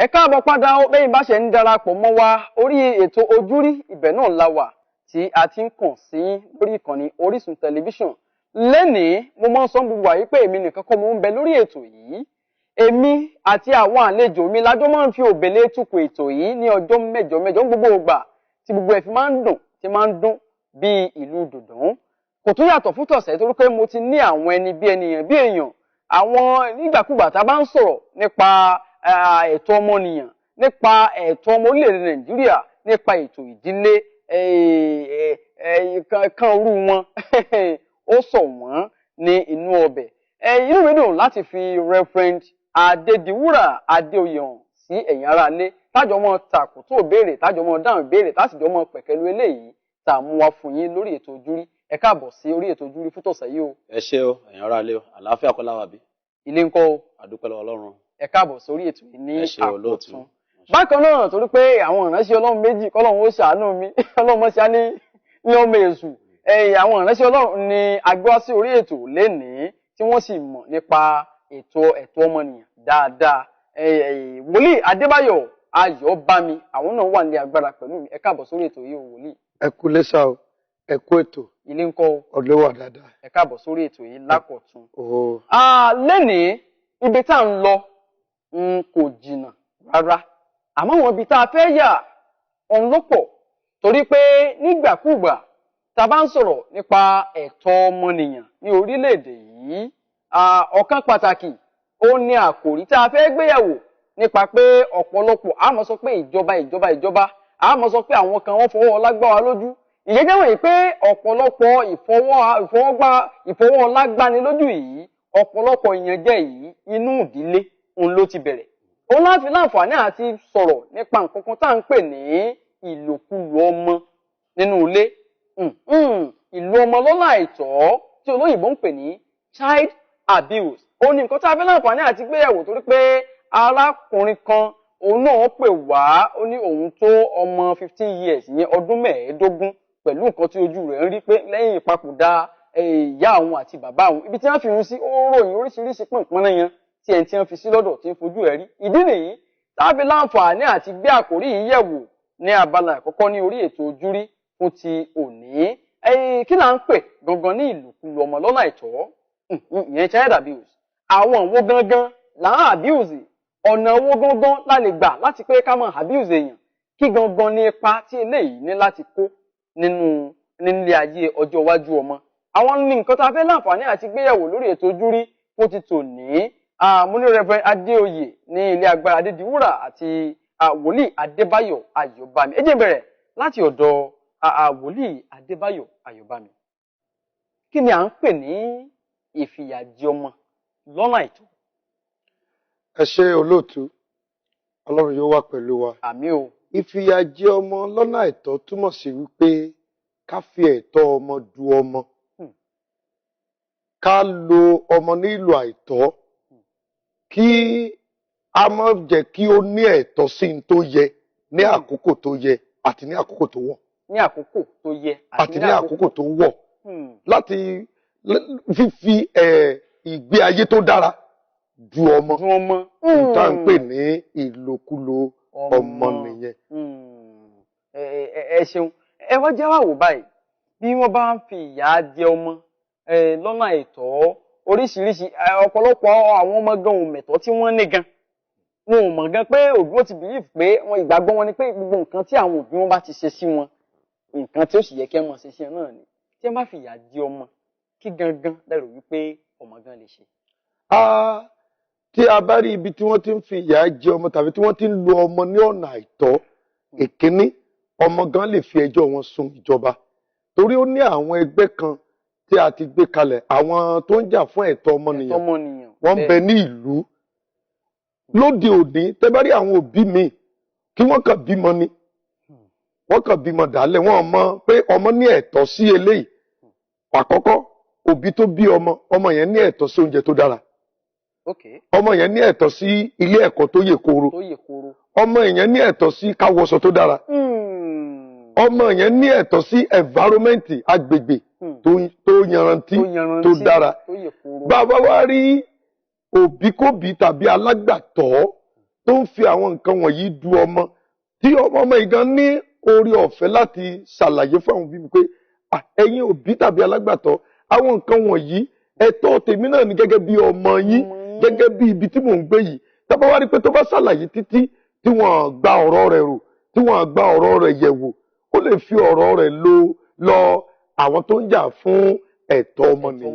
Ẹ káàbọ̀ padà ó bẹ́yìn bá ṣe ń darapọ̀ mọ́ wa orí ètò Ojúrí ibẹ̀ náà la wà tí a ti ń kàn sí lórí ìkànnì Orisun tẹlifíṣàn. Lénìí mo máa ń sọ gbogbo àyè pé èmi nìkan kọ́ mo ń bẹ lórí ètò yìí. Èmi àti àwọn àlejò mi lájọ́ máa ń fi òbèlè tukọ̀ ètò yìí ní ọjọ́ mẹ́jọ gbogbo ìgbà tí gbogbo ẹ̀ fi máa ń dùn tí máa ń dún bí ìlú dùndún. Kò tún yàtọ̀ fún tọ̀sẹ̀ torí pé mo ti ní àwọn ẹni bí ènìyàn bí èèyàn àwọn nígbàkúgbà tá a bá ń sọ̀rọ̀ nípa ẹ̀tọ́ ọmọnìyàn, nípa ẹ̀tọ́ ọmọ orílẹ̀-èdè Nàìjíríà, nípa ètò ìdílé kan orú wọn ó sọ wọ́n ní inú ọbẹ̀. Inú mi dùn láti fi Rev Adediwura Adeoyan sí ẹ̀yin ará ilé tájọ mọ́ takò tó béèrè tájọ mọ́ dáhùn ìbéèrè tásìjọ mọ́ pẹ̀kẹ́lu eléyìí tá a mú wá fún yín lórí ètò Ojúrí. Ẹ káàbọ̀ sí orí ètò Ojúrí fún tọ̀sẹ̀ yìí o. Ẹ ṣé o, ẹ̀yin ará ilé o, àlàáfíà kọ́ la wà bí. Ilé ńkọ́ o. Àdúpẹ́ lọ́wọ́ Ọlọ́run. Ẹ káàbọ̀ sórí ètò yìí ní àkọ́tún. Bákan náà torí pé àwọn ìránṣẹ́ Ọlọ́run méjì kọ́lọ́run ó ṣàánú mi Ọlọ́run mọ́ ṣá ní ọmọ èṣù. Àwọn ìránṣẹ́ Ọlọ́run ni a gbé wá sí orí ètò lénìí tí wọ́n sì mọ̀ nípa ẹ̀tọ́ ọmọnìyàn dáadáa. Wooli Adebayo Ayobami àwọn náà wà ní agbára pẹ̀lú mi. Ẹ káàbọ̀ sórí ètò yìí o Wooli. Ẹ kú lẹ́sà o, ẹ kú ètò. Ilé ńkọ́ o. Ọ̀dọ́ wà dáadáa. Ẹ káàbọ̀ sórí ètò yìí lákọ̀tún. Lénìí ibi tá à ń lọ kò jìnnà rárá. Àmọ́ wọn ibi tá a fẹ́ yà ọ̀hún ló pọ̀ torí pé nígbàkúùgbà tá a bá ń sọ̀rọ̀ nípa ẹ̀tọ́ ọmọnìyàn ní orílẹ̀-èdè yìí, ọ̀kan pàtàkì ó ní àkòrí tá a fẹ́ gbéyàwó nípa pé ọ̀pọ̀lọpọ̀ a máa sọ pé ìjọba a máa sọ pé àwọn kan wọ́n fọwọ́ ọlá gbá wa lójú. Ìyẹn jẹ́ wọ̀nyí pé ọ̀pọ̀lọpọ̀ ìfọwọ́ ọlá gbani lójú yìí, ọ̀pọ̀lọpọ̀ ìyànjẹ yìí inú ìdílé òun ló ti bẹ̀rẹ̀. Òun láfi láǹfààní àti sọ̀rọ̀ nípa nǹkan kan tá à ń pè ní ìlòkulò ọmọ nínú ilé. Ìlò ọmọ lọ́nà àìtọ́ tí olóyìnbó ń pè ní child abuse. Ó ní nǹkan tá a fẹ́ láǹfààní àti gbéyàwó torí pé arákùnrin kan òun náà pè wá ó ní òun tó ọmọ 15 years ìyẹn ọdún 15 pẹ̀lú nǹkan tí ojú rẹ̀ ń rí pé lẹ́yìn ìpapòdà ìyá àwọn àti bàbá àwọn ibi tí wọ́n fi hun sí ó ròyìn oríṣiríṣi pọ̀npọ́n yẹn tí ẹni tí wọ́n fi sí lọ́dọ̀ tí ń fojú ẹ̀ rí. Ìdí nìyí tábí láǹfààní àti gbé àkórí yìí yẹ̀wò ní abala àkọ́kọ́ ní orí ètò Ojúrí fún ti òní. Kí là ń pè gangan ní ìlòkulò ọmọ lọ́nà àìtọ́? Ìyẹn child abuse. Àwọn wo gangan là ń abuse? Ọ̀nà wo gangan la lè gbà láti pé ká máa abuse èèyàn? Kí gangan ní ipa tí eléyìí ní láti kó nínú nílé ayé ọjọ́ iwájú ọmọ? Àwọn ní nǹkan tá a fẹ́ láǹfààní àti gbéyàwó lórí ètò Ojúrí fún ti tòní. Mo ní Rev Adeoyan ní ilé agbára Adediwura àti Wooli Adebayo Ayobami. Ẹ jẹ́ bẹ̀rẹ̀ láti ọ̀dọ̀ Wooli Adebayo Ayobami. Kí ni à ń pè ní ìfìyàjẹ ọmọ lọ́nà àìtọ́? Ẹ ṣé olóòtú, Ọlọ́run yóò wà pẹ̀lú wa. Àmín o. Ìfìyàjẹ ọmọ lọ́nà àìtọ́ túmọ̀ sí wípé ká fi ẹ̀tọ́ ọmọ du ọmọ. Ká lo ọmọ ní ìlò àìtọ́. Kí a má jẹ́ kí ó ní ẹ̀tọ́ sí ní tó yẹ ní àkókò tó yẹ àti ní àkókò tó wọ̀. Ní àkókò tó yẹ àti ní àkókò tó wọ̀. Láti fífi ìgbé ayé tó dára du ọmọ. Tá à ń pè ní ìlòkulò ọmọ nìyẹn. Ẹ ṣeun. Ẹ wá jẹ́ wá wò báyìí bí wọ́n bá ń fi ìyà jẹ ọmọ lọ́nà àìtọ́ oríṣiríṣi ọ̀pọ̀lọpọ̀ àwọn ọmọ gan ò mẹ̀tọ́ tí wọ́n ní gan. Wọn ò mọ̀ gan pé òbí wọn ti believe pé wọn ìgbàgbọ́ wọn ni pé gbogbo nǹkan tí àwọn òbí wọn bá ti ṣe sí wọn nǹkan tí ó sì yẹ kí wọ́n ṣe sí wọn náà ni. Tí wọ́n bá fi ìyà jẹ ọmọ kí gangan lẹ́rù wípé ọmọ gan lè ṣe. Tí a bá rí ibi tí wọ́n ti ń fi ìyà jẹ ọmọ tàbí tí wọ́n ti ń lo ọmọ ní ọ̀nà àìtọ́, èkíní ọmọ gan lè fi ẹjọ́ wọn sùn ìjọba torí ó ní àwọn ẹgbẹ́ kan tí a ti gbé kalẹ̀ àwọn tó ń jà fún ẹ̀tọ́ ọmọnìyàn wọ́n ń bẹ ní ìlú. Lóde òní tẹ́ bá rí àwọn òbí mi kí wọ́n kàn bímọ ni wọ́n kàn bímọ dálẹ̀ wọ́n mọ̀ pé ọmọ ní ẹ̀tọ́ sí eléyìí. Àkọ́kọ́ òbí tó bí ọmọ yẹn ní ẹ̀tọ́ sí oúnjẹ tó dára. Ọmọ yẹn ní ẹ̀tọ́ sí ilé ẹ̀kọ́ tó yè kooro. Ọmọ yẹn ní ẹ̀tọ́ sí káwọṣọ tó dára. Ọmọ yẹn ní ẹ̀tọ́ sí environment agbègbè tó yanrantí tó dára. Bàbá wa rí òbíkóbí tàbí alágbàtọ́ tó ń fi àwọn nǹkan wọ̀nyí du ọmọ tí ọmọ ìgan ní orí ọ̀fẹ́ láti ṣàlàyé fún àwọn òbí mi pé ẹ̀yin òbí tàbí alágbàtọ́ àwọn nǹkan wọ̀nyí ẹ̀tọ́ tèmi náà ni gẹ́gẹ́ bí ọmọ yín gẹ́gẹ́ bí ibi tí mò ń gbé yìí tábà wá rí pé tó bá ṣàlàyé títí tí wọ́n gba ọ̀rọ̀ rẹ̀ rò tí wọ́n gba ọ̀rọ̀ rẹ̀ yẹ̀ wò ó lè fi ọ̀rọ̀ rẹ̀ lọ àwọn tó ń jà fún ẹ̀tọ́ ọmọnìyàn.